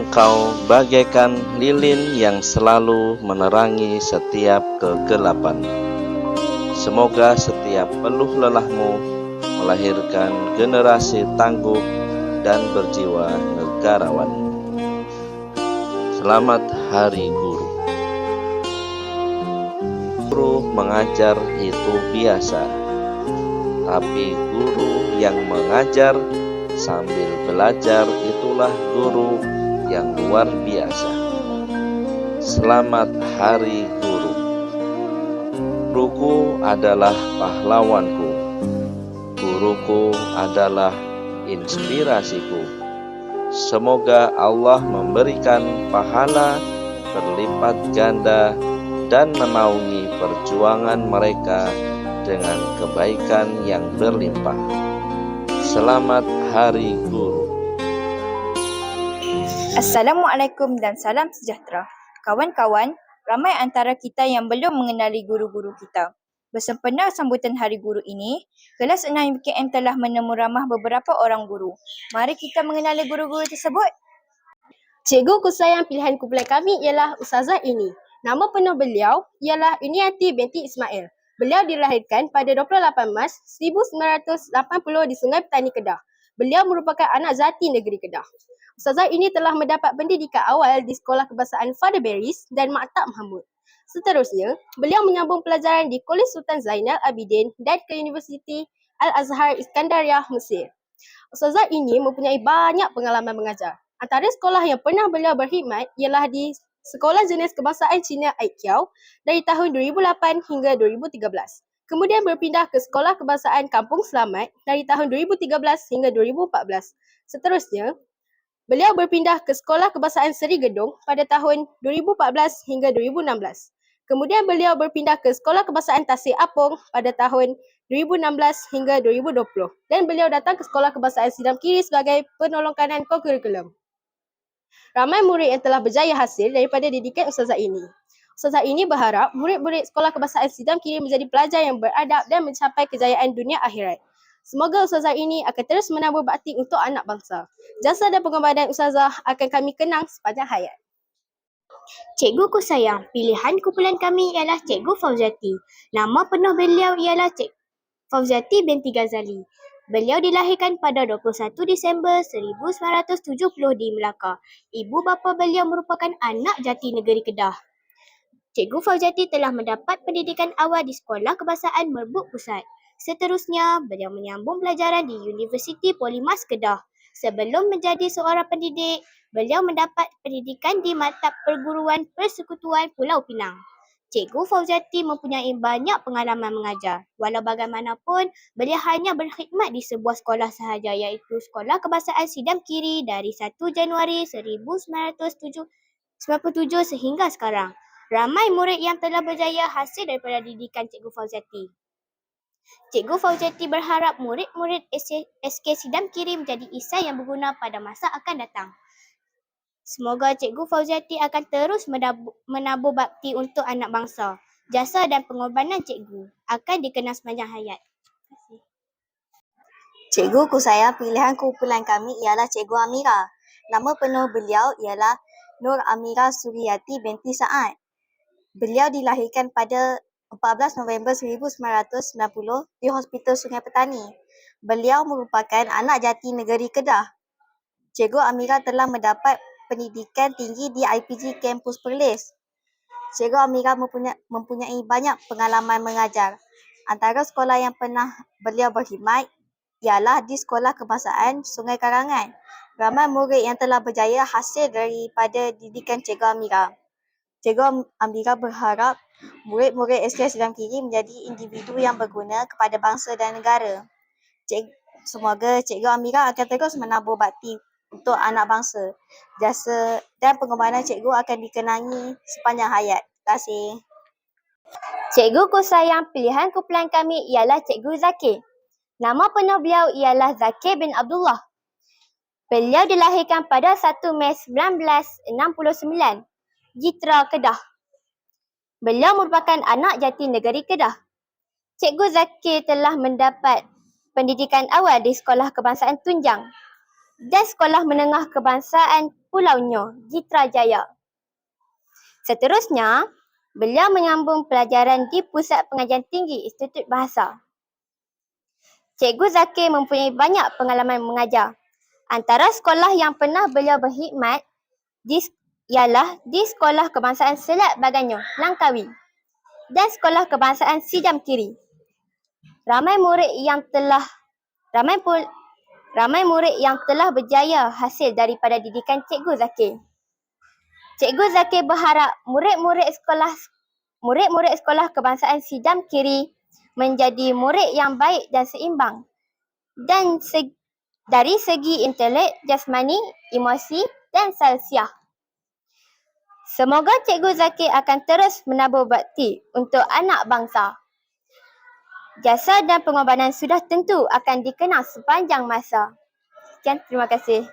Engkau bagaikan lilin yang selalu menerangi setiap kegelapan. Semoga setiap peluh lelahmu melahirkan generasi tangguh dan berjiwa negarawan. Selamat Hari Guru. Guru mengajar itu biasa, tapi guru yang mengajar sambil belajar itulah guru yang luar biasa. Selamat Hari Guru. Guruku adalah pahlawanku. Guruku adalah inspirasiku. Semoga Allah memberikan pahala berlipat ganda dan menaungi perjuangan mereka dengan kebaikan yang berlimpah. Selamat Hari Guru. Assalamualaikum dan salam sejahtera. Kawan-kawan, ramai antara kita yang belum mengenali guru-guru kita. Bersempena sambutan Hari Guru ini, kelas 6 UKM telah menemu ramah beberapa orang guru. Mari kita mengenali guru-guru tersebut. Cikgu kusayang pilihan kumpulan kami ialah Ustazah Ini. Nama penuh beliau ialah Uniati binti Ismail. Beliau dilahirkan pada 28 Mac 1980 di Sungai Petani, Kedah. Beliau merupakan anak zati negeri Kedah. Ustazah Ini telah mendapat pendidikan awal di Sekolah Kebangsaan Father Barry's dan Maktab Mahmud. Seterusnya, beliau menyambung pelajaran di Kolej Sultan Zainal Abidin dan ke Universiti Al-Azhar Iskandariah, Mesir. Ustazah Ini mempunyai banyak pengalaman mengajar. Antara sekolah yang pernah beliau berkhidmat ialah di Sekolah Jenis Kebangsaan Cina Aikiau dari tahun 2008 hingga 2013. Kemudian berpindah ke Sekolah Kebangsaan Kampung Selamat dari tahun 2013 hingga 2014. Seterusnya, beliau berpindah ke Sekolah Kebangsaan Seri Gedong pada tahun 2014 hingga 2016. Kemudian beliau berpindah ke Sekolah Kebangsaan Tasik Apong pada tahun 2016 hingga 2020. Dan beliau datang ke Sekolah Kebangsaan Sidam Kiri sebagai penolong kanan kokurikulum. Ramai murid yang telah berjaya hasil daripada didikan Ustazah Ini. Ustazah Ini berharap murid-murid Sekolah Kebangsaan Sidam Kiri menjadi pelajar yang beradab dan mencapai kejayaan dunia akhirat. Semoga Ustazah Ini akan terus menabur bakti untuk anak bangsa. Jasa dan pengorbanan Ustazah akan kami kenang sepanjang hayat. Cikgu kusayang, pilihan kumpulan kami ialah Cikgu Fauziati. Nama penuh beliau ialah Cik Fauziati binti Ghazali. Beliau dilahirkan pada 21 Disember 1970 di Melaka. Ibu bapa beliau merupakan anak jati negeri Kedah. Cikgu Fauziati telah mendapat pendidikan awal di Sekolah Kebangsaan Merbuk Pusat. Seterusnya, beliau menyambung pelajaran di Universiti Polymas Kedah. Sebelum menjadi seorang pendidik, beliau mendapat pendidikan di Maktab Perguruan Persekutuan Pulau Pinang. Cikgu Fauziati mempunyai banyak pengalaman mengajar. Walau bagaimanapun, beliau hanya berkhidmat di sebuah sekolah sahaja iaitu Sekolah Kebangsaan Sidam Kiri dari 1 Januari 1997 sehingga sekarang. Ramai murid yang telah berjaya hasil daripada didikan Cikgu Fauziati. Cikgu Fauziati berharap murid-murid SK Sidam Kiri menjadi insan yang berguna pada masa akan datang. Semoga Cikgu Fauziati akan terus menabur bakti untuk anak bangsa. Jasa dan pengorbanan Cikgu akan dikenang sepanjang hayat. Terima kasih. Cikgu kusayang pilihan kumpulan kami ialah Cikgu Amira. Nama penuh beliau ialah Nur Amira Suriyati binti Sa'ad. Beliau dilahirkan pada 14 November 1990 di Hospital Sungai Petani. Beliau merupakan anak jati negeri Kedah. Cikgu Amira telah mendapat pendidikan tinggi di IPG Kampus Perlis. Cikgu Amira mempunyai banyak pengalaman mengajar. Antara sekolah yang pernah beliau berkhidmat ialah di Sekolah Kebangsaan Sungai Karangan. Ramai murid yang telah berjaya hasil daripada didikan Cikgu Amira. Cikgu Amira berharap murid-murid SK Sidam Kiri menjadi individu yang berguna kepada bangsa dan negara. Semoga Cikgu Amira akan terus menabur bakti untuk anak bangsa. Jasa dan pengorbanan cikgu akan dikenangi sepanjang hayat. Terima kasih. Cikgu kusayang, pilihan kumpulan kami ialah Cikgu Zakir. Nama penuh beliau ialah Zakir bin Abdullah. Beliau dilahirkan pada 1 Mei 1969. Jitra, Kedah. Beliau merupakan anak jati negeri Kedah. Cikgu Zakir telah mendapat pendidikan awal di Sekolah Kebangsaan Tunjang. dan Sekolah Menengah Kebangsaan Pulau Nyo, Putrajaya. Seterusnya, beliau menyambung pelajaran di Pusat Pengajian Tinggi Institut Bahasa. Cikgu Zakir mempunyai banyak pengalaman mengajar. Antara sekolah yang pernah beliau berkhidmat ialah di Sekolah Kebangsaan Selat Baganyo, Langkawi dan Sekolah Kebangsaan Sidam Kiri. Ramai murid yang telah berjaya hasil daripada didikan Cikgu Zakir. Cikgu Zakir berharap murid-murid sekolah Kebangsaan Sidam Kiri menjadi murid yang baik dan seimbang dan dari segi intelek, jasmani, emosi dan sosial. Semoga Cikgu Zakir akan terus menabur bakti untuk anak bangsa. Jasa dan pengorbanan sudah tentu akan dikenang sepanjang masa. Sekian, terima kasih.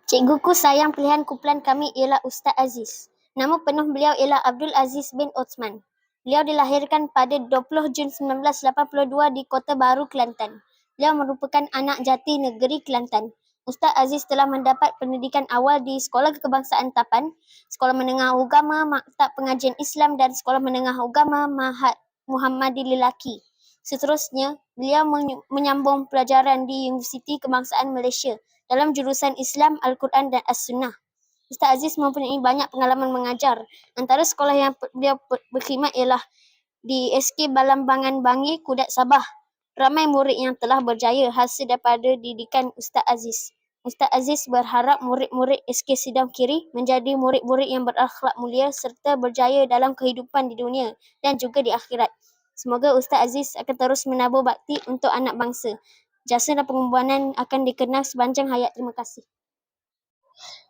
Cikguku sayang pilihan kumpulan kami ialah Ustaz Aziz. Nama penuh beliau ialah Abdul Aziz bin Osman. Beliau dilahirkan pada 20 Jun 1982 di Kota Baru, Kelantan. Beliau merupakan anak jati negeri Kelantan. Ustaz Aziz telah mendapat pendidikan awal di Sekolah Kebangsaan Tapan, Sekolah Menengah Agama Maktab Pengajian Islam dan Sekolah Menengah Agama Mahat Muhammadi Lelaki. Seterusnya, beliau menyambung pelajaran di Universiti Kebangsaan Malaysia dalam jurusan Islam, Al-Quran dan As-Sunnah. Ustaz Aziz mempunyai banyak pengalaman mengajar. Antara sekolah yang beliau berkhidmat ialah di SK Balambangan Bangi, Kudat, Sabah. Ramai murid yang telah berjaya hasil daripada didikan Ustaz Aziz. Ustaz Aziz berharap murid-murid SK Sidam Kiri menjadi murid-murid yang berakhlak mulia serta berjaya dalam kehidupan di dunia dan juga di akhirat. Semoga Ustaz Aziz akan terus menabur bakti untuk anak bangsa. Jasa dan pengorbanan akan dikenang sepanjang hayat. Terima kasih.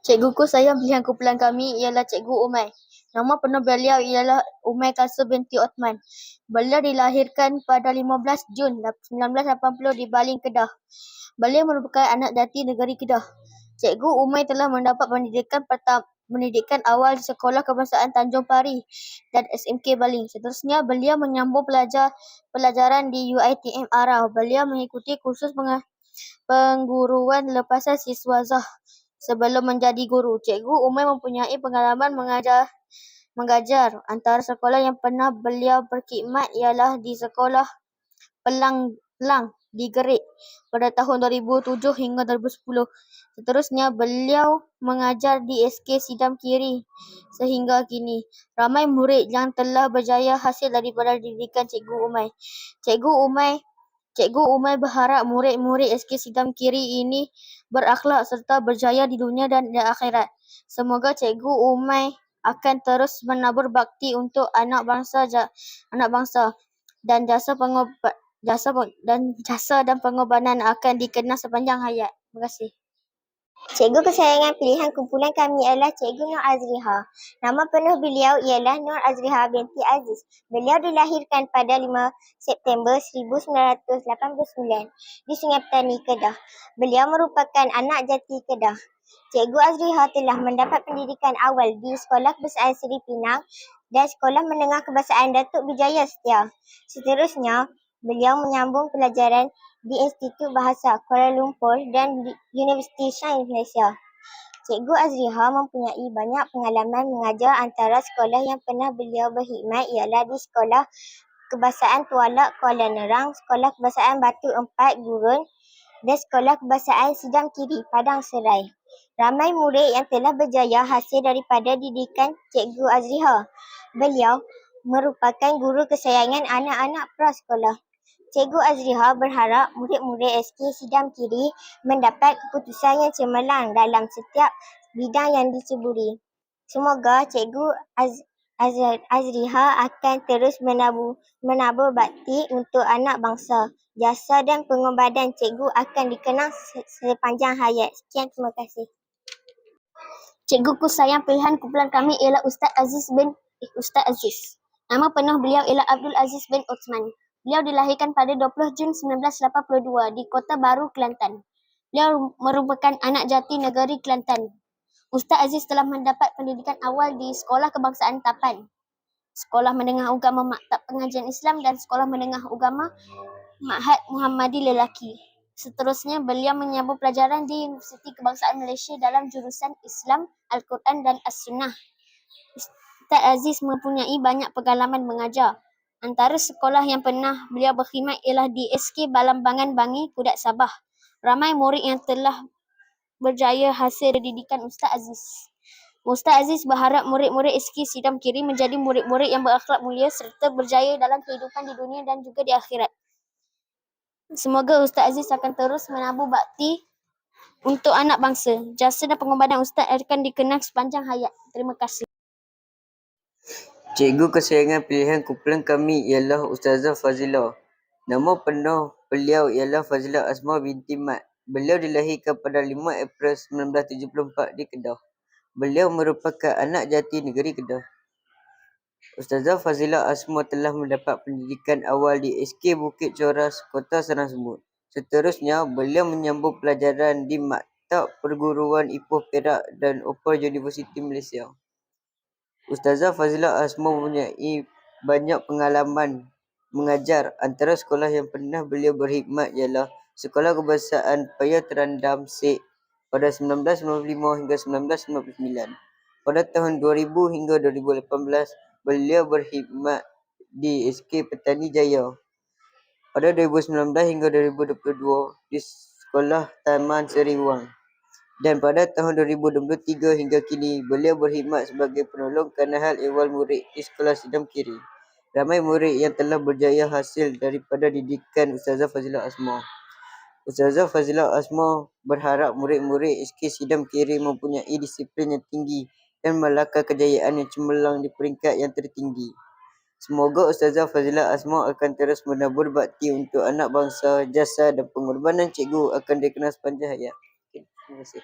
Cikguku sayang pilihan kumpulan kami ialah Cikgu Umay. Nama penuh beliau ialah Umay Kasur binti Othman. Beliau dilahirkan pada 15 Jun 1980 di Baling, Kedah. Beliau merupakan anak jati negeri Kedah. Cikgu Umay telah mendapat pendidikan awal di Sekolah Kebangsaan Tanjung Pari dan SMK Baling. Seterusnya, beliau menyambung pelajaran di UiTM Arau. Beliau mengikuti kursus pengguruan lepasan siswazah sebelum menjadi guru. Cikgu Umay mempunyai pengalaman mengajar. Antara sekolah yang pernah beliau berkhidmat ialah di Sekolah Pelang di Gerik pada tahun 2007 hingga 2010. Seterusnya, beliau mengajar di SK Sidam Kiri sehingga kini. Ramai murid yang telah berjaya hasil daripada didikan Cikgu Umay. Cikgu Umay berharap murid-murid SK Sidam Kiri ini berakhlak serta berjaya di dunia dan di akhirat. Semoga Cikgu Umay akan terus menabur bakti untuk anak bangsa dan jasa dan pengorbanan akan dikenang sepanjang hayat. Terima kasih. Cikgu kesayangan pilihan kumpulan kami ialah Cikgu Nur Azriha. Nama penuh beliau ialah Nur Azriha binti Aziz. Beliau dilahirkan pada 5 September 1989 di Sungai Petani, Kedah. Beliau merupakan anak jati Kedah. Cikgu Azriha telah mendapat pendidikan awal di Sekolah Kebangsaan Seri Pinang dan Sekolah Menengah Kebangsaan Datuk Bijaya Setia. Seterusnya, beliau menyambung pelajaran di Institut Bahasa Kuala Lumpur dan di Universiti Sains Malaysia. Cikgu Azriha mempunyai banyak pengalaman mengajar. Antara sekolah yang pernah beliau berkhidmat ialah di Sekolah Kebangsaan Tualak Kuala Nerang, Sekolah Kebangsaan Batu Empat Gurun dan Sekolah Kebangsaan Sidam Kiri Padang Serai. Ramai murid yang telah berjaya hasil daripada didikan Cikgu Azriha. Beliau merupakan guru kesayangan anak-anak prasekolah. Cikgu Azriha berharap murid-murid SK Sidam Kiri mendapat keputusan yang cemerlang dalam setiap bidang yang diceburi. Semoga Cikgu Azriha akan terus menabur bakti untuk anak bangsa. Jasa dan pengorbanan Cikgu akan dikenang sepanjang hayat. Sekian, terima kasih. Cikguku sayang pilihan kumpulan kami ialah Ustaz Aziz. Nama penuh beliau ialah Abdul Aziz bin Osman. Beliau dilahirkan pada 20 Jun 1982 di Kota Baru, Kelantan. Beliau merupakan anak jati negeri Kelantan. Ustaz Aziz telah mendapat pendidikan awal di Sekolah Kebangsaan Tapan, Sekolah Menengah Agama Maktab Pengajian Islam dan Sekolah Menengah Agama Mahat Muhammadi Lelaki. Seterusnya, beliau menyambung pelajaran di Universiti Kebangsaan Malaysia dalam jurusan Islam, Al-Quran dan As-Sunnah. Ustaz Aziz mempunyai banyak pengalaman mengajar. Antara sekolah yang pernah beliau berkhidmat ialah di SK Balambangan Bangi, Kudat Sabah. Ramai murid yang telah berjaya hasil didikan Ustaz Aziz. Ustaz Aziz berharap murid-murid SK Sidam Kiri menjadi murid-murid yang berakhlak mulia serta berjaya dalam kehidupan di dunia dan juga di akhirat. Semoga Ustaz Aziz akan terus menabur bakti untuk anak bangsa. Jasa dan pengorbanan Ustaz akan dikenang sepanjang hayat. Terima kasih. Cikgu kesayangan pilihan kumpulan kami ialah Ustazah Fazilah. Nama penuh beliau ialah Fazilah Asma binti Mat. Beliau dilahirkan pada 5 April 1974 di Kedah. Beliau merupakan anak jati negeri Kedah. Ustazah Fazilah Asma telah mendapat pendidikan awal di SK Bukit Coras, Kota Serang Semut. Seterusnya, beliau menyambung pelajaran di Maktab Perguruan Ipoh Perak dan Open University Malaysia. Ustazah Fazilah Asma mempunyai banyak pengalaman mengajar. Antara sekolah yang pernah beliau berkhidmat ialah Sekolah Kebangsaan Paya Terandam SEK pada 1995 hingga 1999. Pada tahun 2000 hingga 2018, beliau berkhidmat di SK Petani Jaya. Pada 2019 hingga 2022 di Sekolah Taman Seri Wang. Dan pada tahun 2023 hingga kini, beliau berkhidmat sebagai penolong Kanahal Ehwal Murid di Sekolah Sidam Kiri. Ramai murid yang telah berjaya hasil daripada didikan Ustazah Fazilah Asma. Ustazah Fazilah Asma berharap murid-murid SK Sidam Kiri mempunyai disiplin yang tinggi dan melakar kejayaan yang cemerlang di peringkat yang tertinggi. Semoga Ustazah Fazilah Asma akan terus menabur bakti untuk anak bangsa. Jasa dan pengorbanan cikgu akan dikenal sepanjang hayat. Terima kasih.